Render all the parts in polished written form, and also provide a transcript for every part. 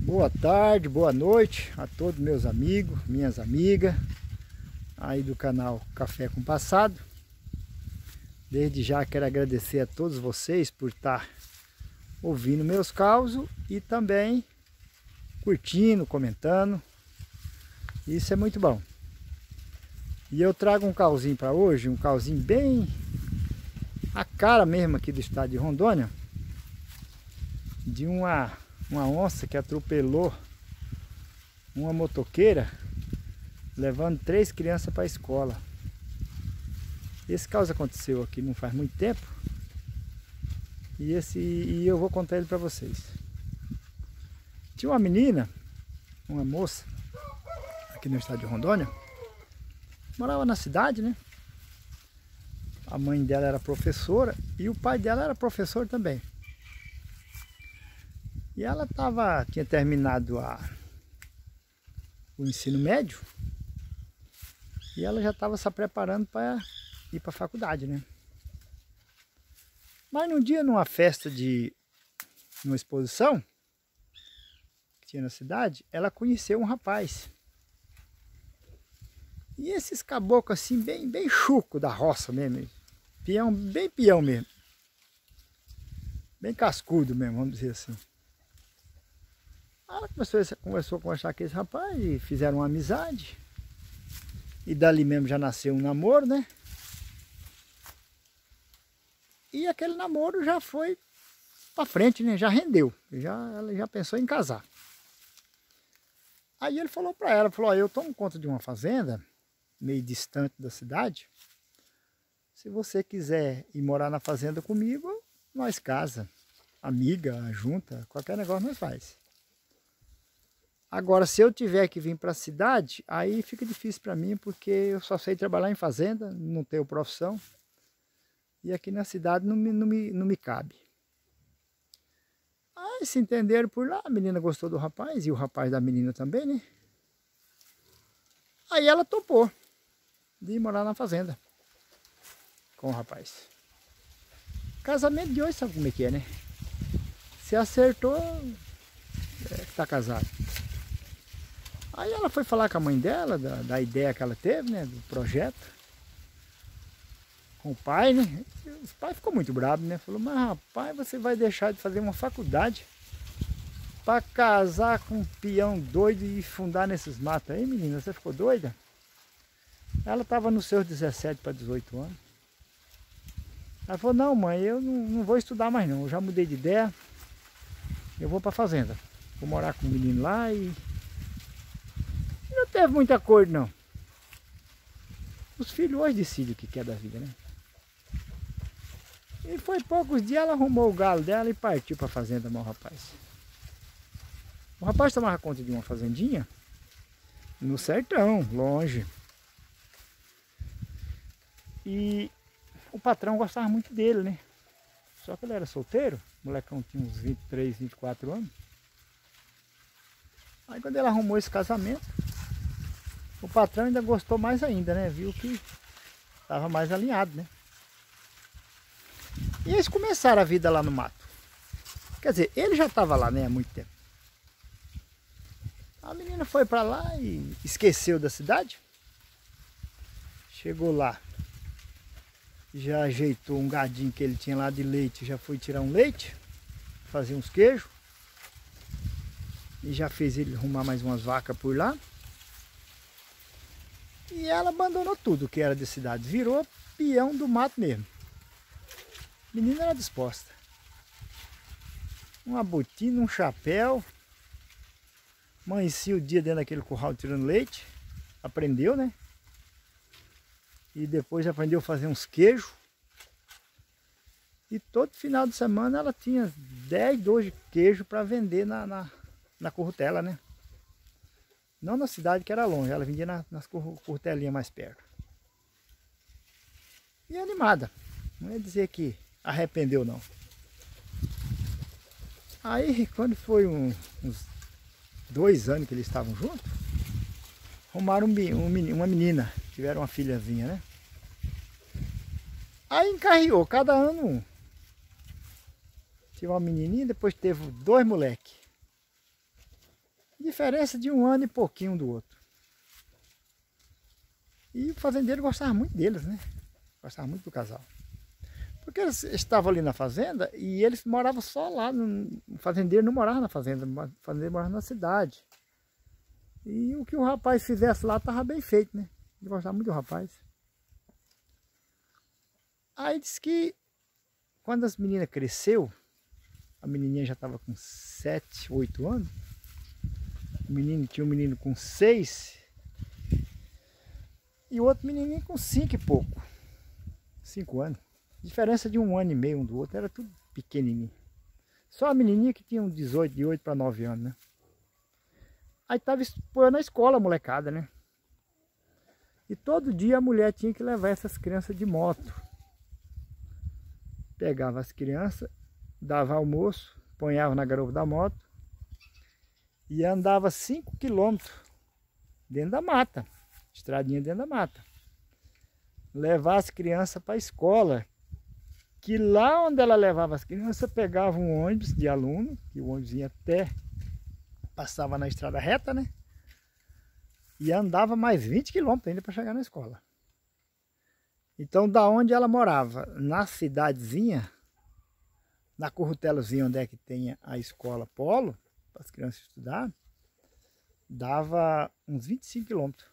Boa tarde, boa noite a todos meus amigos, minhas amigas aí do canal Café com Passado. Desde já quero agradecer a todos vocês por estar ouvindo meus causos e também curtindo, comentando. Isso é muito bom. E eu trago um causinho para hoje, um causinho bem a cara mesmo aqui do estado de Rondônia, de uma onça que atropelou uma motoqueira, levando 3 crianças para a escola. Esse caso aconteceu aqui não faz muito tempo, e eu vou contar ele para vocês. Tinha uma menina, uma moça, aqui no estado de Rondônia, morava na cidade, né? A mãe dela era professora e o pai dela era professor também. E ela tinha terminado o ensino médio e ela já estava se preparando para ir para a faculdade, né? Mas num dia, numa festa numa exposição que tinha na cidade, ela conheceu um rapaz. E esses caboclos assim, bem chuco da roça mesmo, peão, bem peão mesmo, bem cascudo mesmo, vamos dizer assim. Ela começou a conversar com esse rapaz e fizeram uma amizade. E dali mesmo já nasceu um namoro, né? E aquele namoro já foi para frente, né? Já rendeu. Ela já pensou em casar. Aí ele falou para ela, falou: eu tomo conta de uma fazenda meio distante da cidade. Se você quiser ir morar na fazenda comigo, nós casa, amiga, junta, qualquer negócio nós faz. Agora, se eu tiver que vir para a cidade, aí fica difícil para mim, porque eu só sei trabalhar em fazenda, não tenho profissão. E aqui na cidade não me cabe. Aí se entenderam por lá, a menina gostou do rapaz, e o rapaz da menina também, né? Aí ela topou de ir morar na fazenda com o rapaz. Casamento de hoje, sabe como é que é, né? Se acertou, tá casado. Aí ela foi falar com a mãe dela, da ideia que ela teve, né, do projeto, com o pai, né? E o pai ficou muito bravo, né? Falou: mas rapaz, você vai deixar de fazer uma faculdade para casar com um peão doido e fundar nesses matos aí, menina? Você ficou doida? Ela estava nos seus 17 para 18 anos. Ela falou: não, mãe, eu não vou estudar mais não, eu já mudei de ideia, eu vou para a fazenda, vou morar com o menino lá. E não teve muito acordo não. Os filhos hoje decidem o que quer da vida, né? E foi poucos dias, ela arrumou o galo dela e partiu para a fazenda com o rapaz. O rapaz tomava conta de uma fazendinha no sertão, longe. E o patrão gostava muito dele, né? Só que ele era solteiro, o molecão tinha uns 23, 24 anos. Aí quando ele arrumou esse casamento, o patrão ainda gostou mais ainda, né? Viu que estava mais alinhado, né? E eles começaram a vida lá no mato. Quer dizer, ele já estava lá, né, há muito tempo. A menina foi para lá e esqueceu da cidade. Chegou lá, já ajeitou um gadinho que ele tinha lá de leite, já foi tirar um leite, fazer uns queijos. E já fez ele arrumar mais umas vacas por lá. E ela abandonou tudo que era de cidade, virou peão do mato mesmo. A menina era disposta. Uma botina, um chapéu. Amanhecia o dia dentro daquele curral tirando leite. Aprendeu, né? E depois aprendeu a fazer uns queijos. E todo final de semana ela tinha 10, 12 queijos para vender na currutela, né? Não na cidade, que era longe, ela vendia nas curtelinhas mais perto. E animada, não é dizer que arrependeu não. Aí quando foi uns 2 anos que eles estavam juntos, arrumaram uma menina, tiveram uma filhazinha, né? Aí encarreou, cada ano um. Tive uma menininha, depois teve 2 moleques. Diferença de 1 ano e pouquinho um do outro. E o fazendeiro gostava muito deles, né? Gostava muito do casal. Porque eles estavam ali na fazenda e eles moravam só lá. O fazendeiro não morava na fazenda, o fazendeiro morava na cidade. E o que o rapaz fizesse lá estava bem feito, né? Ele gostava muito do rapaz. Aí disse que quando as meninas cresceu, a menininha já estava com 7, 8 anos. Tinha um menino com 6 e o outro menininho com 5 e pouco. 5 anos. Diferença de 1 ano e meio um do outro, era tudo pequenininho. Só a menininha que tinha uns 18, de 8 para 9 anos, né? Aí estava expondo na escola a molecada, né? E todo dia a mulher tinha que levar essas crianças de moto. Pegava as crianças, dava almoço, ponhava na garupa da moto e andava 5 quilômetros dentro da mata, estradinha dentro da mata. Levar as crianças para a escola, que lá onde ela levava as crianças, pegava um ônibus de aluno, que o ônibus vinha até, passava na estrada reta, né? E andava mais 20 quilômetros ainda para chegar na escola. Então, da onde ela morava, na cidadezinha, na currutelozinha onde é que tem a escola Polo, para as crianças estudar, dava uns 25 quilômetros.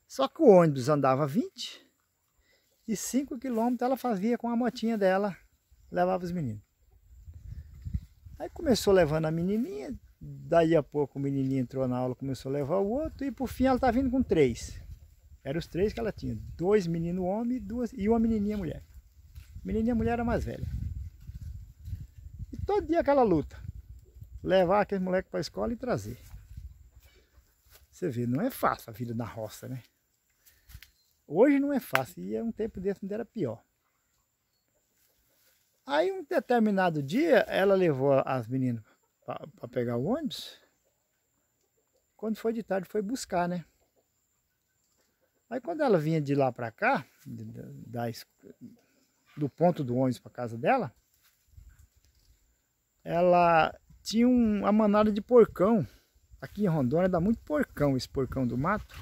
Só que o ônibus andava 20 e 5 quilômetros ela fazia com a motinha dela, levava os meninos. Aí começou levando a menininha, daí a pouco o menininho entrou na aula, começou a levar o outro e por fim ela está vindo com 3. Eram os 3 que ela tinha, 2 meninos homens e uma menininha mulher. A menininha mulher era mais velha. E todo dia aquela luta, levar aquele moleque para a escola e trazer. Você vê, não é fácil a vida na roça, né? Hoje não é fácil, e um tempo desse ainda era pior. Aí um determinado dia, ela levou as meninas para pegar o ônibus. Quando foi de tarde, foi buscar, né? Aí quando ela vinha de lá para cá, do ponto do ônibus para casa dela, ela tinha uma manada de porcão. Aqui em Rondônia dá muito porcão, esse porcão do mato.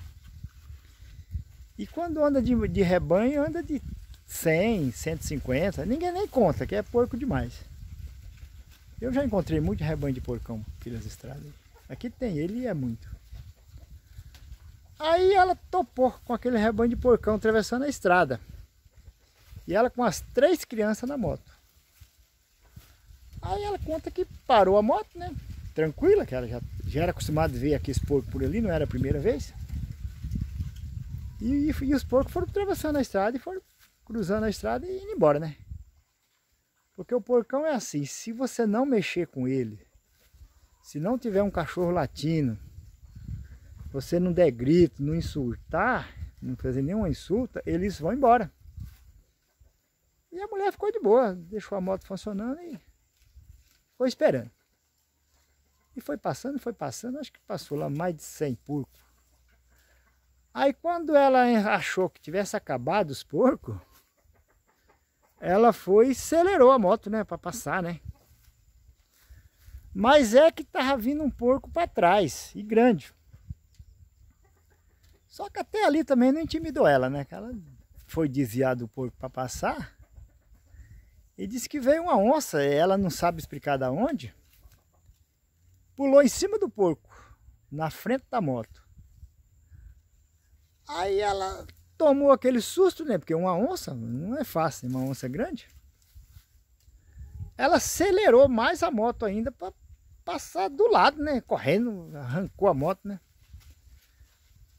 E quando anda de rebanho, anda de 100, 150, ninguém nem conta, que é porco demais. Eu já encontrei muito rebanho de porcão aqui nas estradas. Aqui tem ele e é muito. Aí ela topou com aquele rebanho de porcão atravessando a estrada. E ela com as 3 crianças na moto. Aí ela conta que parou a moto, né? Tranquila, que ela já era acostumada a ver aqueles porcos por ali, não era a primeira vez. E os porcos foram atravessando a estrada e foram cruzando a estrada e indo embora, né? Porque o porcão é assim, se você não mexer com ele, se não tiver um cachorro latindo, você não der grito, não insultar, não fazer nenhuma insulta, eles vão embora. E a mulher ficou de boa, deixou a moto funcionando e foi esperando. E foi passando, acho que passou lá mais de 100 porcos. Aí quando ela achou que tivesse acabado os porcos, ela foi e acelerou a moto, né, para passar, né? Mas é que tava vindo um porco para trás, e grande. Só que até ali também não intimidou ela, né? Que ela foi desviar do porco para passar. E disse que veio uma onça, ela não sabe explicar da onde. Pulou em cima do porco, na frente da moto. Aí ela tomou aquele susto, né? Porque uma onça não é fácil, uma onça grande. Ela acelerou mais a moto ainda para passar do lado, né? Correndo, arrancou a moto, né?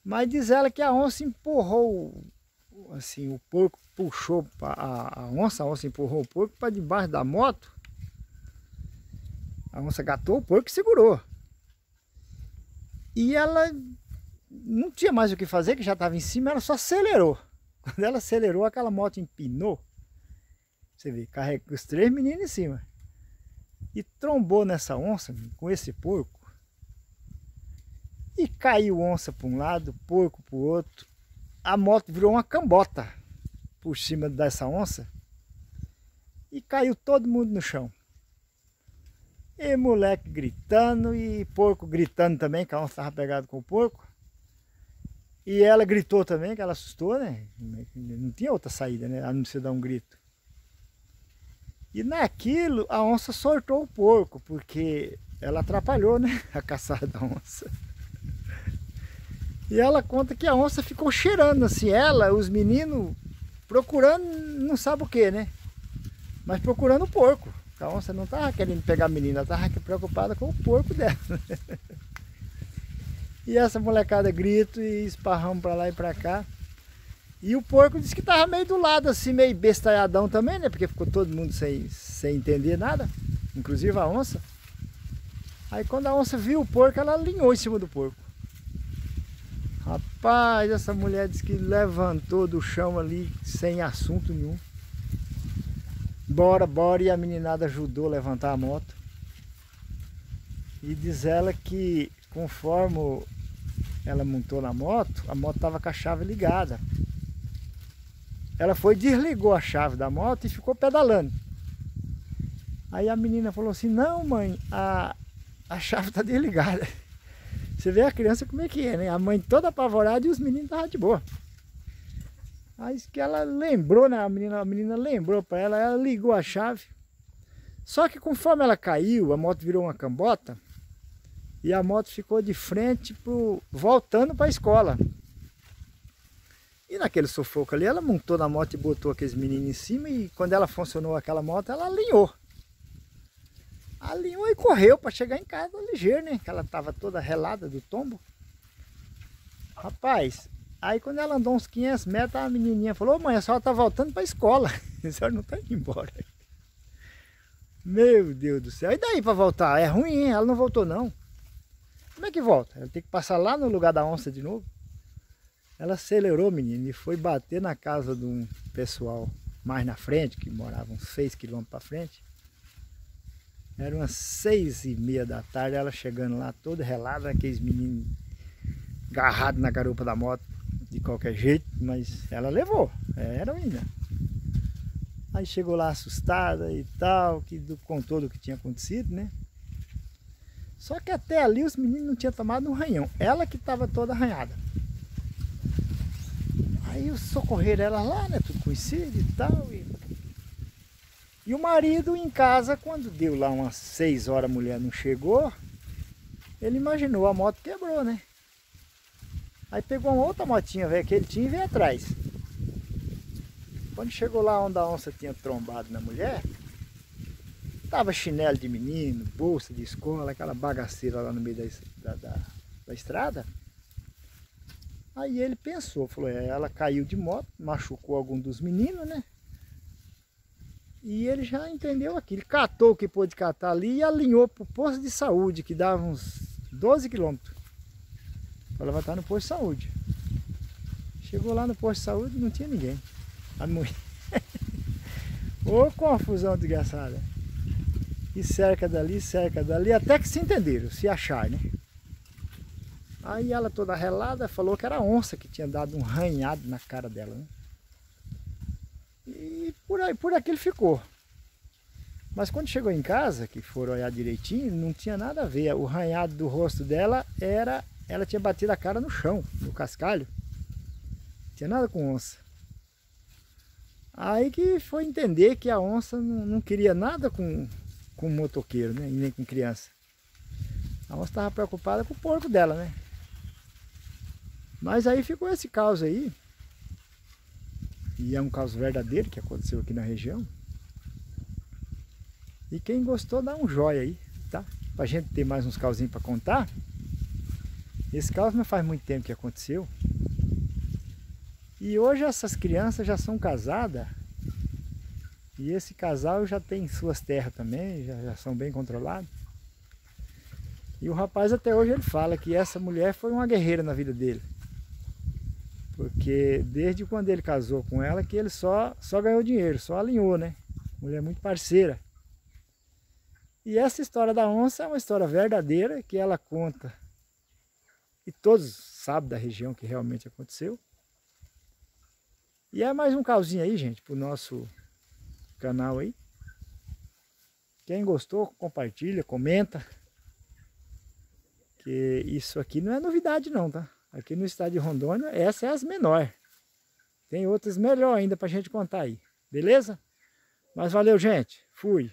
Mas diz ela que a onça empurrou, assim, o porco puxou a onça empurrou o porco para debaixo da moto. A onça gatou o porco e segurou. E ela não tinha mais o que fazer, que já estava em cima, ela só acelerou. Quando ela acelerou, aquela moto empinou. Você vê, carrega os 3 meninos em cima. E trombou nessa onça, com esse porco. E caiu onça para um lado, porco para o outro. A moto virou uma cambota por cima dessa onça. E caiu todo mundo no chão. E moleque gritando e porco gritando também, que a onça estava pegada com o porco. E ela gritou também, que ela assustou, né? Não tinha outra saída, né? A não ser dar um grito. E naquilo a onça soltou o porco, porque ela atrapalhou, né? A caçada da onça. E ela conta que a onça ficou cheirando assim, ela, os meninos, procurando não sabe o que, né? Mas procurando o porco. A onça não estava querendo pegar a menina, ela estava preocupada com o porco dela. E essa molecada grita e esparramos para lá e para cá. E o porco disse que estava meio do lado, assim, meio bestalhadão também, né? Porque ficou todo mundo sem entender nada, inclusive a onça. Aí quando a onça viu o porco, ela alinhou em cima do porco. Rapaz, essa mulher disse que levantou do chão ali sem assunto nenhum. Bora, bora, e a meninada ajudou a levantar a moto. E diz ela que conforme ela montou na moto, a moto estava com a chave ligada. Ela foi, desligou a chave da moto e ficou pedalando. Aí a menina falou assim, não mãe, a chave está desligada. Você vê a criança como é que é, né? A mãe toda apavorada e os meninos estavam de boa. Aí que ela lembrou, né? A menina lembrou para ela, ela ligou a chave. Só que conforme ela caiu, a moto virou uma cambota e a moto ficou de frente voltando para a escola. E naquele sufoco ali, ela montou na moto e botou aqueles meninos em cima e quando ela funcionou aquela moto, ela alinhou. Alinhou e correu para chegar em casa ligeiro, né? Que ela estava toda relada do tombo. Rapaz, aí quando ela andou uns 500 metros, a menininha falou, ô mãe, a senhora está voltando para a escola. A senhora não está indo embora. Meu Deus do céu. E daí para voltar? É ruim, hein? Ela não voltou não. Como é que volta? Ela tem que passar lá no lugar da onça de novo. Ela acelerou, menino, e foi bater na casa de um pessoal mais na frente, que morava uns 6 quilômetros para frente. Era umas 6h30 da tarde, ela chegando lá toda relada, aqueles meninos agarrados na garupa da moto de qualquer jeito, mas ela levou, é heroína. Aí chegou lá assustada e tal, contou do que tinha acontecido, né? Só que até ali os meninos não tinham tomado um arranhão, ela que estava toda arranhada. Aí socorreram ela lá, né? Tudo conhecido e tal. E o marido em casa, quando deu lá umas 6 horas a mulher não chegou, ele imaginou, a moto quebrou, né? Aí pegou uma outra motinha velha que ele tinha e veio atrás. Quando chegou lá onde a onça tinha trombado na mulher, tava chinelo de menino, bolsa de escola, aquela bagaceira lá no meio da estrada. Aí ele pensou, falou, ela caiu de moto, machucou algum dos meninos, né? E ele já entendeu aquilo, catou o que pôde catar ali e alinhou para o posto de saúde, que dava uns 12 quilômetros. Para levantar no posto de saúde. Chegou lá no posto de saúde, não tinha ninguém. A mulher. Ô confusão desgraçada. E cerca dali, até que se entenderam, se achar, né? Aí ela toda relada falou que era a onça que tinha dado um arranhado na cara dela, né? E por aquilo ficou. Mas quando chegou em casa, que foram olhar direitinho, não tinha nada a ver. O arranhado do rosto dela ela tinha batido a cara no chão, no cascalho. Não tinha nada com onça. Aí que foi entender que a onça não queria nada com motoqueiro, né? E nem com criança. A onça estava preocupada com o porco dela, né? Mas aí ficou esse caos aí. E é um caso verdadeiro que aconteceu aqui na região. E quem gostou, dá um joinha aí, tá? Pra gente ter mais uns causinhos para contar. Esse caso não faz muito tempo que aconteceu. E hoje essas crianças já são casadas. E esse casal já tem suas terras também, já são bem controlados. E o rapaz até hoje ele fala que essa mulher foi uma guerreira na vida dele. Porque desde quando ele casou com ela que ele só ganhou dinheiro, só alinhou, né? Mulher muito parceira. E essa história da onça é uma história verdadeira que ela conta. E todos sabem da região que realmente aconteceu. E é mais um causinho aí, gente, pro nosso canal aí. Quem gostou, compartilha, comenta. Que isso aqui não é novidade não, tá? Aqui no estado de Rondônia, essa é as menores. Tem outras melhor ainda pra gente contar aí. Beleza? Mas valeu, gente. Fui.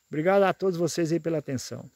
Obrigado a todos vocês aí pela atenção.